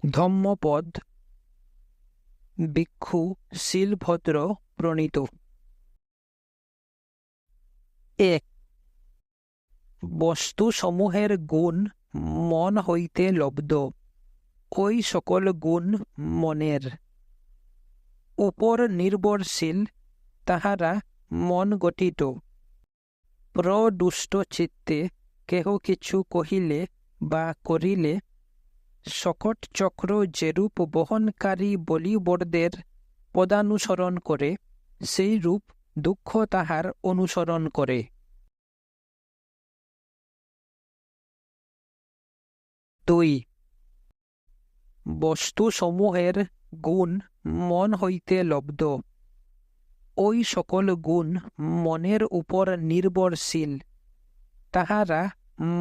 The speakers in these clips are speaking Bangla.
ধম্মপদ ভিক্ষু শিলভদ্র প্রণীত। 1. বস্তুসমূহের গুণ মন হইতে লব্ধ, ওই সকল গুণ মনের উপর নির্ভরশীল, তাহারা মন গঠিত। প্রদুষ্ট চিত্তে কেহ কিছু কহিলে বা করিলে সকট চক্র যেরূপ বহনকারী বলিবর্দের পদানুসরণ করে, সেই রূপ দুঃখ তাহার অনুসরণ করে। 2. বস্তুসমূহের গুণ মন হইতে লব্ধ, ওই সকল গুণ মনের উপর নির্ভরশীল, তাহারা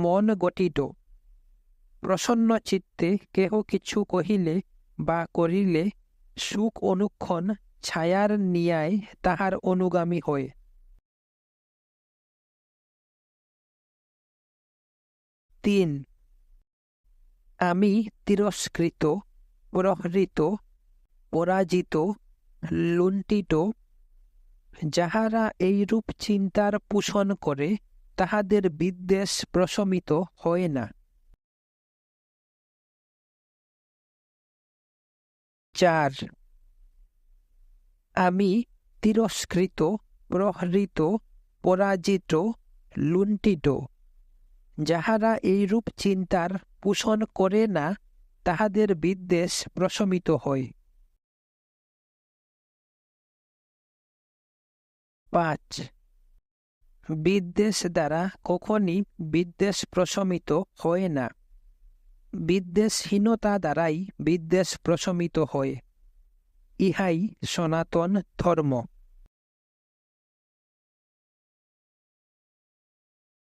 মন গঠিত। প্রসন্ন চিত্তে কেহ কিছু কহিলে বা করিলে সুখ অনুক্ষণ ছায়ার ন্যায় তাহার অনুগামী হয়। 3. আমি তিরস্কৃত, প্রহৃত, পরাজিত, লুণ্ঠিত, যাহারা এইরূপ চিন্তার পোষণ করে, তাহাদের বিদ্বেষ প্রশমিত হয় না। 4. আমি তিরস্কৃত, প্রহৃত, পরাজিত, লুণ্ঠিত, যাহারা এইরূপ চিন্তার পোষণ করে না, তাহাদের বিদ্বেষ প্রশমিত হয়। 5. বিদ্বেষ দ্বারা কখনই বিদ্বেষ প্রশমিত হয় না, বিদ্বেষহীনতা দ্বারাই বিদ্বেষ প্রশমিত হয়। ইহাই সনাতন ধর্ম।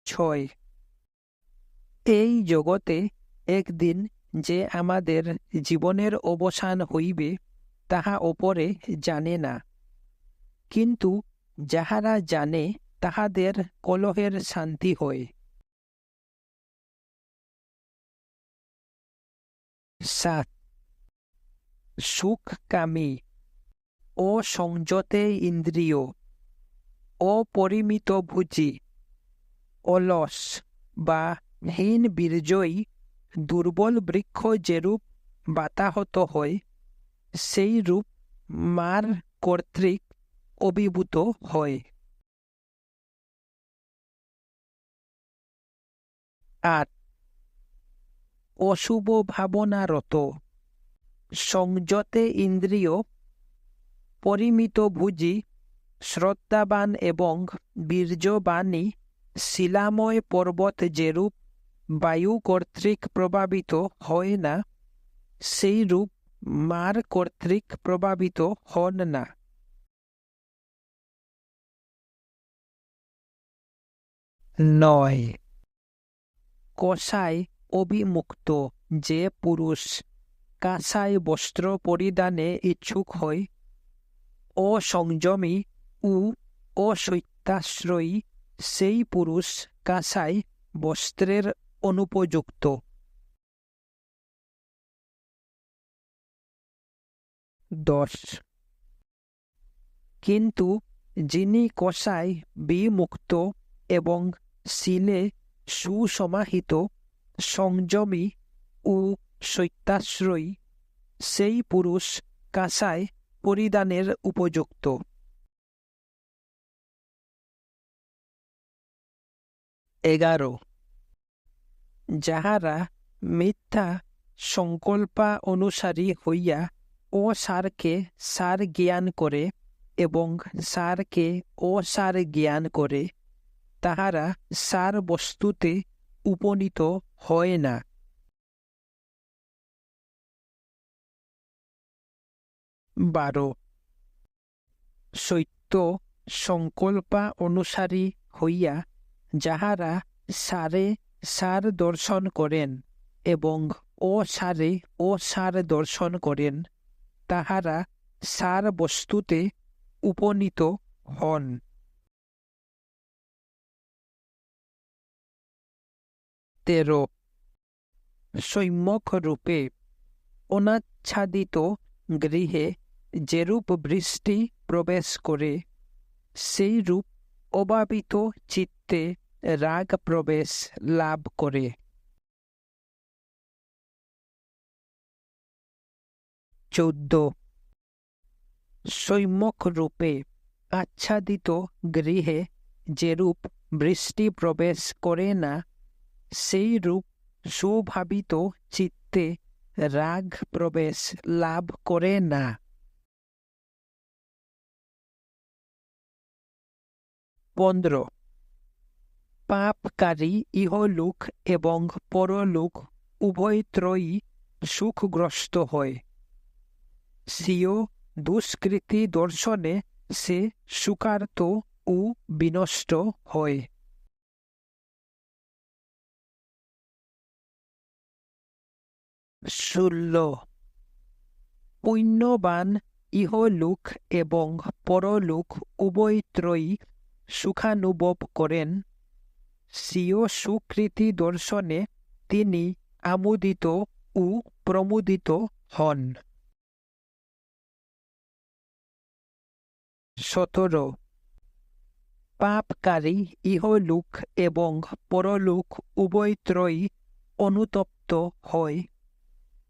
6. এই জগতে একদিন যে আমাদের জীবনের অবসান হইবে, তাহা অপরে জানে না, কিন্তু যাহারা জানে তাহাদের কলহের শান্তি হয়। 7. সুখকামী, অসংযতে ইন্দ্রিয়, অপরিমিত ভুজি, অলস বা হীন বীর্যই দুর্বল বৃক্ষ যেরূপ বাতাহত হয়, সেই রূপ মার কর্তৃক অভিভূত হয়। 8. অশুভ ভাবনারত, সংযতে ইন্দ্রিয়, পরিমিত ভুজি, শ্রদ্ধাবান এবং বীর্যবানী শিলাময় পর্বত যেরূপ বায়ু কর্তৃক প্রভাবিত হয় না, সেই রূপ মার কর্তৃক প্রভাবিত হন না। 9. কষায় অভিমুক্ত যে পুরুষ কাঁসাই বস্ত্র পরিধানে ইচ্ছুক হয়, অসংযমী ও অসত্যাশ্রয়ী সেই পুরুষ কাঁসাই বস্ত্রের অনুপযুক্ত। 10. কিন্তু যিনি কষায় বিমুক্ত এবং শিলে সুসমাহিত, সংযমী ও সত্যাশ্রয়ী, সেই পুরুষ কাঁসায় পরিধানের উপযুক্ত। 11. যাহারা মিথ্যা সংকল্পা অনুসারী হইয়া অসারকে সার জ্ঞান করে এবং সারকে অসার জ্ঞান করে, তাহারা সার বস্তুতে উপনীত হয় না। 12. সত্য সংকল্পা অনুসারী হইয়া যাহারা সারে সার দর্শন করেন এবং অসারে অসার দর্শন করেন, তাহারা সার বস্তুতে উপনীত হন। 13. সম্যক রূপে অনাচ্ছাদিত গৃহে যেরূপ বৃষ্টি প্রবেশ করে, সেইরূপ অভাবিত চিত্তে রাগ প্রবেশ লাভ করে। 14 সম্যক রূপে আচ্ছাদিত গৃহে যেরূপ বৃষ্টি প্রবেশ করে না, সেইরূপ সুভাবিত চিত্তে রাগ প্রবেশ লাভ করে না। 15 পাপকারী ইহলোক এবং পরলোক উভয়ত্রয়ই সুখগ্রস্ত হয়। স্বীয় দুষ্কৃতি দর্শনে সে সুখার্ত ও বিনষ্ট হয়। 16 পুণ্যবান ইহলোক এবং পরলোক উভয়ত্রয়ই সুখানুভব করেন। স্বীয় সুকৃতি দর্শনে তিনি আমোদিত ও প্রমোদিত হন। 17 পাপকারী ইহলোক এবং পরলোক উভয়ত্রয়ই অনুতপ্ত হয়।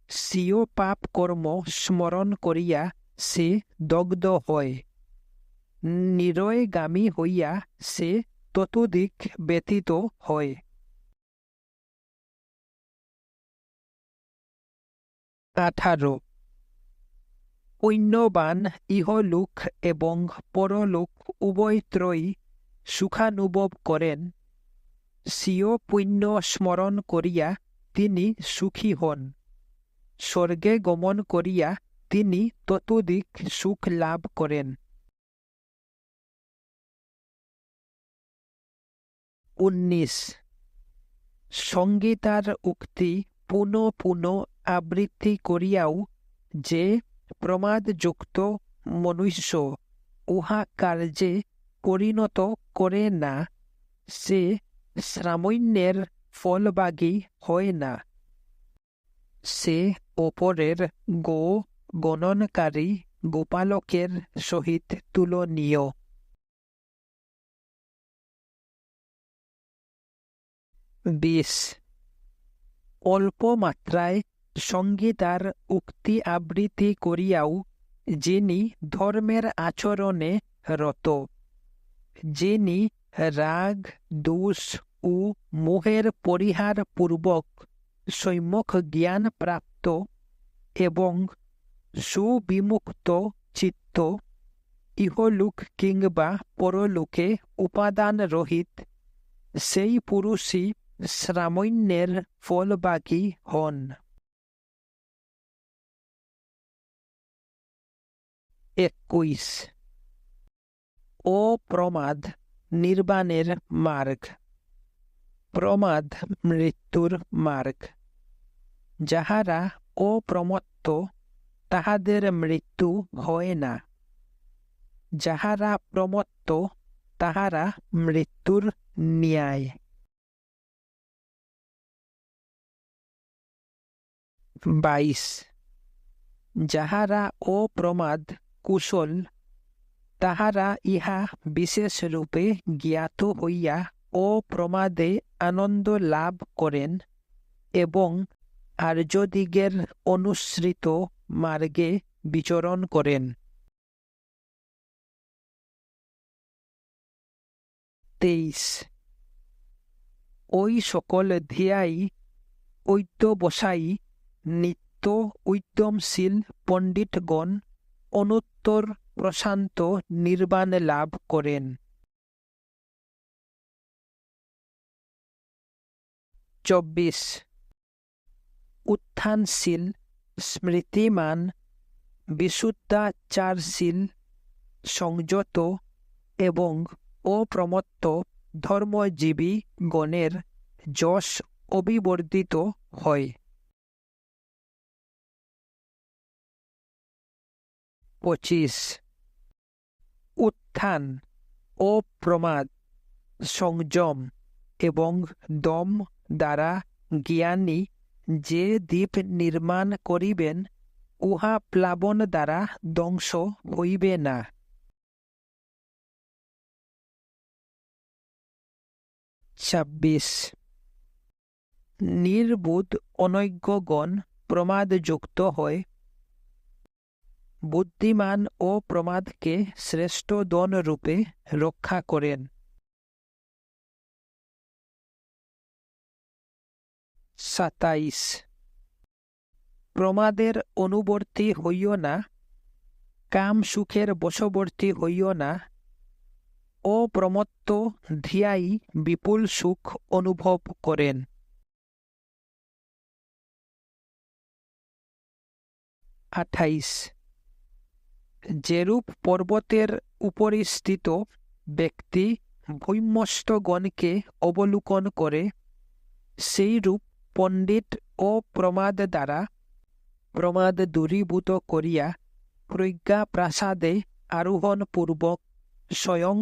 স্বীয় পাপ কর্ম স্মরণ করিয়া সে দগ্ধ হয়। নিরয়গামী হইয়া সে ততোধিক ব্যথিত হয়। 18 পুণ্যবান ইহলোক এবং পরলোক উভয়ত্রয়ই সুখানুভব করেন। স্বীয় পুণ্য স্মরণ করিয়া তিনি সুখী হন। স্বর্গে গমন করিয়া তিনি ততোধিক সুখ লাভ করেন। 19 সংগীতার উক্তি পুনঃ পুনঃ আবৃত্তি করিয়াও যে প্রমাদযুক্ত মনুষ্য উহা কার্যে পরিণত করে না, সে শ্রামণ্যের ফলভাগী হয় না। সে অপরের গো গণনকারী গোপালকের সহিত তুলনীয়। 20 অল্প মাত্রায় সংগীতার উক্তি আবৃত্তি করিয়াও যিনি ধর্মের আচরণে রত, যিনি রাগ দোষ ও মোহের পরিহার পূর্বক সম্যক জ্ঞান প্রাপ্ত এবং সুবিমুক্ত চিত্ত, ইহলোক কিংবা পরলোকে উপাদান রহিত, সেই পুরুষই শ্রামণ্যের ফলভাগী হন। 21 অপ্রমাদ নির্বাণের মার্গ, প্রমাদ মৃত্যুর মার্গ। যাহারা অপ্রমত্ত তাহাদের মৃত্যু হয় না, যাহারা প্রমত্ত তাহারা মৃত্যুর ন্যায়। 22 যাহারা অপ্রমাদ কুশল, তাহারা ইহা বিশেষ রূপে জ্ঞাত হইয়া অপ্রমাদে আনন্দ লাভ করেন এবং আর্যদিগের অনুসৃত মার্গে বিচরণ করেন। 23 ওই সকল ধিয়াই অধ্যবসায়ী নিত্য উদ্যমশীল পণ্ডিতগণ অনুত্তর প্রশান্ত নির্বাণ লাভ করেন। 24 উত্থানশীল স্মৃতিমান বিশুদ্ধাচারশীল সংযত এবং অপ্রমত্ত ধর্মজীবী গণের যশ অবিবর্ধিত হয়। 25 উত্থান অপ্রমাদ সংযম এবং দম দ্বারা জ্ঞানী যে দ্বীপ নির্মাণ করিবেন উহা প্লাবন দ্বারা ধ্বংস হইবে না। ২৬ নির্বোধ অনৈজ্ঞগণ প্রমাদযুক্ত হয়, বুদ্ধিমান ও প্রমাদকে শ্রেষ্ঠ ধন রূপে রক্ষা করেন। ২৭ প্রমাদের অনুবর্তী হইও না, কাম সুখের বশবর্তী হইও না, অপ্রমত্ত ধিয়াই বিপুল সুখ অনুভব করেন। ২৮ যেরূপ পর্বতের উপরিস্থিত ব্যক্তি ভূম্যস্তগণকে অবলোকন করে, সেইরূপ পণ্ডিত ও প্রমাদ দ্বারা প্রমাদ দূরীভূত করিয়া প্রজ্ঞা প্রাসাদে আরোহণ পূর্বক স্বয়ং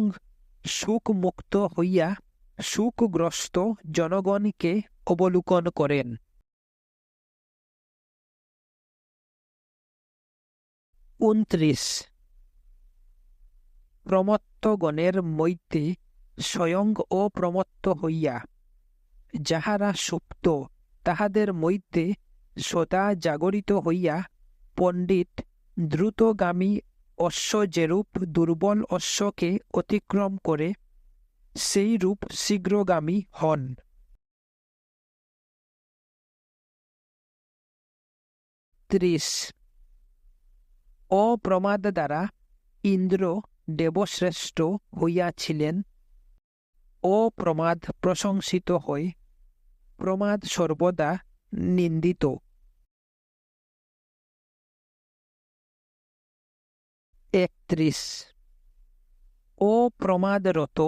সুখমুক্ত হইয়া সুখগ্রস্ত জনগণকে অবলোকন করেন। ২৯ প্রমত্তগণের মধ্যে স্বয়ং অপ্রমত্ত হইয়া যাহারা সুপ্ত, তাহাদের মধ্যে সদা জাগরিত হইয়া পণ্ডিত দ্রুতগামী অশ্ব যেরূপ দুর্বল অশ্বকে অতিক্রম করে, সেইরূপ শীঘ্রগামী হন। ৩০ অপ্রমাদ দ্বারা ইন্দ্র দেবশ্রেষ্ঠ হইয়াছিলেন, অপ্রমাদ প্রশংসিত হয়, প্রমাদ সর্বদা নিন্দিত। ৩১ অপ্রমাদরত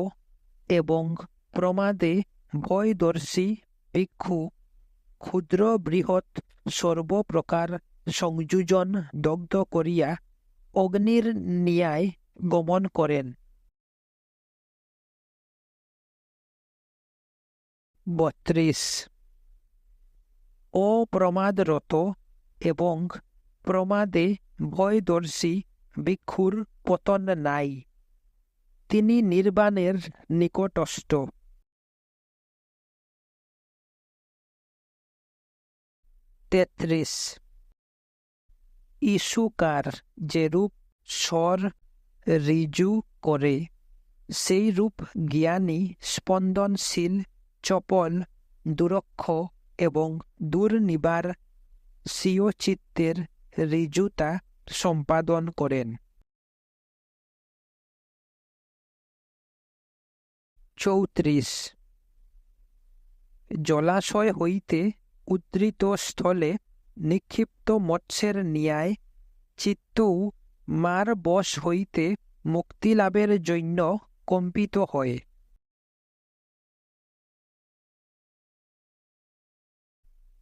এবং প্রমাদে ভয়দর্শী ভিক্ষু ক্ষুদ্র বৃহৎ সর্বপ্রকার সংযোজন দগ্ধ করিয়া অগ্নির ন্যায় গমন করেন। ৩২ অপ্রমাদরত এবং প্রমাদে ভয়দর্শী ভিক্ষুর পতন নাই, তিনি নির্বাণের নিকটস্থ। ৩৩ ঈশুকার যেরূপ স্বর ঋজু করে, সেইরূপ জ্ঞানী স্পন্দনশীল, চপল, দুরক্ষ এবং দুর্নিবার স্বীয় চিত্তের ঋজুতা সম্পাদন করেন। ৩৪ জলাশয় হইতে উদ্ধৃত স্থলে নিক্ষিপ্ত মৎস্যের ন্যায় চিত্তও মার বশ হইতে মুক্তিলাভের জন্য কম্পিত হয়।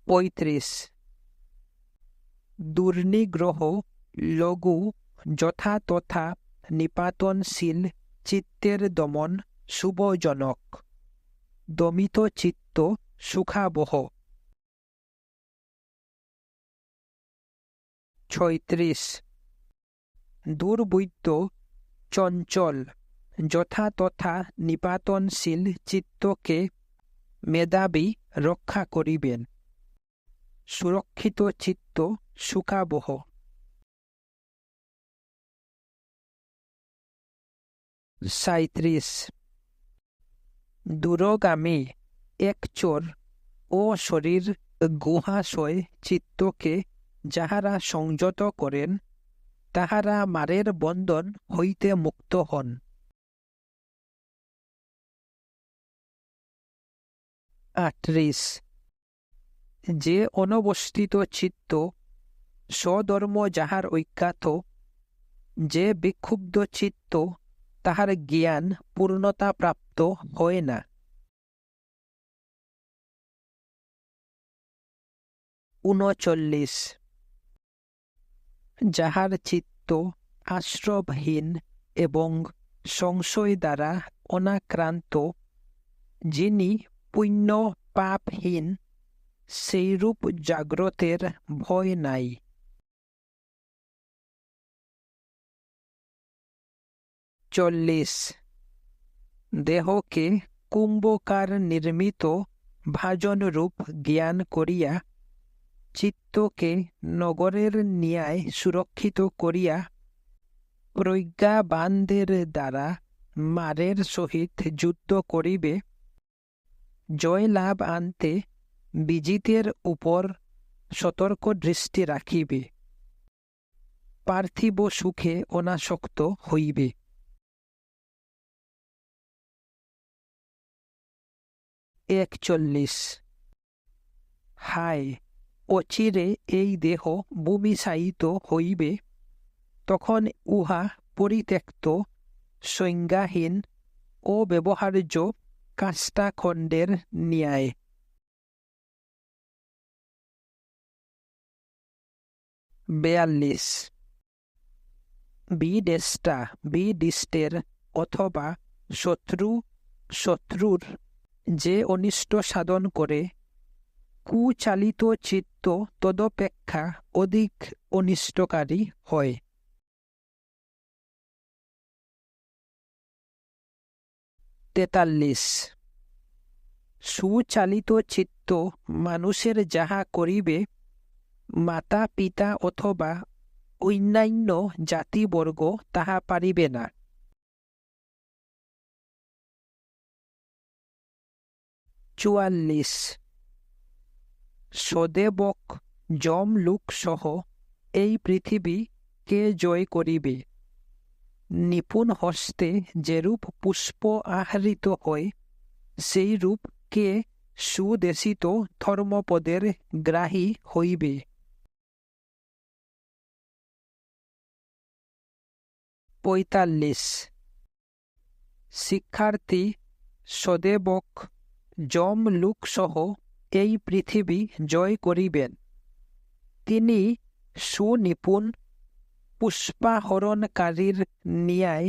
৩৫ দুর্নিগ্রহ লঘু যথাতথা নিপাতনশীল চিত্তের দমন শুভজনক, দমিত চিত্ত সুখাবহ। ৩৬ দুর্বৃত্ত চঞ্চল যথাতথা নিপাতনশীল চিত্তকে মেধাবী রক্ষা করিবেন, সুরক্ষিত চিত্ত সুখাবহ। ৩৭ দূরগামী একচর ও শরীর গুহাশয় চিত্তকে যাহারা সংযত করেন, তাহারা মারের বন্ধন হইতে মুক্ত হন। ৩৮ যে অনবস্থিত চিত্ত স্বধর্ম যাহার অজ্ঞাত, যে বিক্ষুব্ধ চিত্ত তাহার জ্ঞান পূর্ণতা প্রাপ্ত হয় না। ৩৯ যাহার চিত্ত আশ্রবহীন এবং সংশয় দ্বারা অনাক্রান্ত, যিনি পুণ্য পাপহীন, সেইরূপ জাগ্রতের ভয় নাই। 40 দেহকে কুম্ভকার নির্মিত ভাজনরূপ জ্ঞান করিয়া চিত্তকে নগরের ন্যায় সুরক্ষিত করিয়া প্রজ্ঞাবানদের দ্বারা মারের সহিত যুদ্ধ করিবে, জয়লাভ আনতে বিজিতের উপর সতর্ক দৃষ্টি রাখিবে, পার্থিব সুখে অনাসক্ত হইবে। 41 হায়, অচিরে এই দেহ ভূমিশায়িত হইবে, তখন উহা পরিত্যক্ত, সংজ্ঞাহীন ও ব্যবহার্য কাষ্টাখণ্ডের ন্যায়। 42 বিদেষ্টা বিদিষ্টের অথবা শত্রুর যে অনিষ্ট সাধন করে, কুচালিত চিত্ত তদপেক্ষা অধিক অনিষ্টকারী হয়। 43 সুচালিত চিত্ত মানুষের যাহা করিবে, মাতা পিতা অথবা অন্যান্য জাতিবর্গ তাহা পারিবে না। 44 সদেবক যমলোক সহ এই পৃথিবী কে জয় করিবে? নিপুণ হস্তে যেরূপ পুষ্প আহৃত হয়, সেই রূপ কে সুদেশিত ধর্মপদের গ্রাহী হইবে। 45 শিক্ষার্থী সদেবক যমলোক সহ এই পৃথিবী জয় করিবেন। তিনি সুনিপুণ পুষ্পাহরণকারীর ন্যায়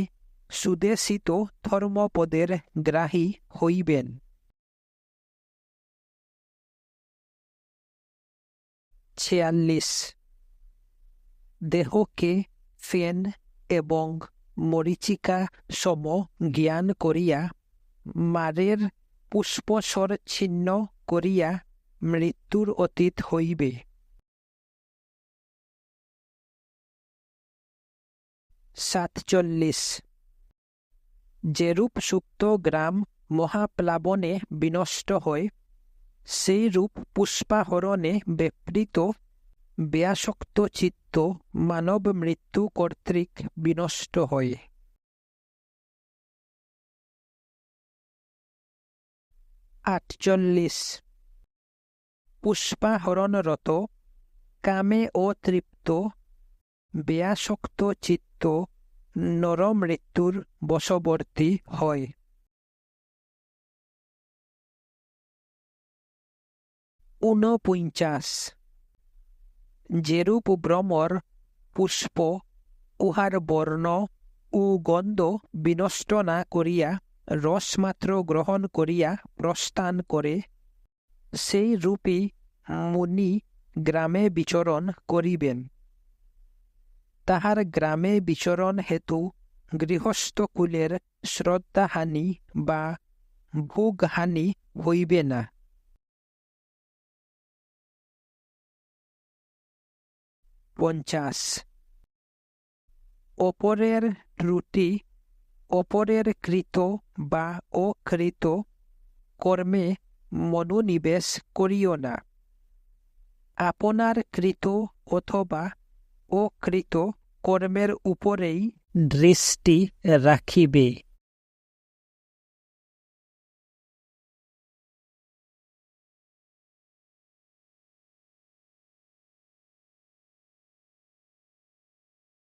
সুদেশিত ধর্মপদের গ্রাহী হইবেন। 46 দেহকে ফেন এবং মরীচিকা সম জ্ঞান করিয়া মারের পুষ্পস্বর ছিন্ন করিয়া মৃত্যুর অতীত হইবে। 47 যেরূপ সুপ্ত গ্রাম মহাপ্লাবনে বিনষ্ট হয়, সেই রূপ পুষ্পাহরণে ব্যাপৃত ব্যাসক্ত চিত্ত মানব মৃত্যু কর্তৃক বিনষ্ট হয়। 48 পুষ্পাহরণরত কামে অতৃপ্ত ব্যাসক্ত চিত্ত নরমৃত্যুর বশবর্তী হয়। 49 যেরূপ ভ্রমর পুষ্প উহার বর্ণ ও গন্ধ বিনষ্ট না করিয়া রসমাত্র গ্রহণ করিয়া প্রস্থান করে, সেই রূপী মুনি গ্রামে বিচরণ করিবেন। তাহার গ্রামে বিচরণ হেতু গৃহস্থকুলের শ্রদ্ধাহানি বা ভোগহানি হইবে না। 50 অপরের ত্রুটি, অপরের কৃত বা অকৃত কর্মে মনোনিবেশ করিও না। আপনার কৃত অথবা অকৃত কর্মের উপরেই দৃষ্টি রাখিবে।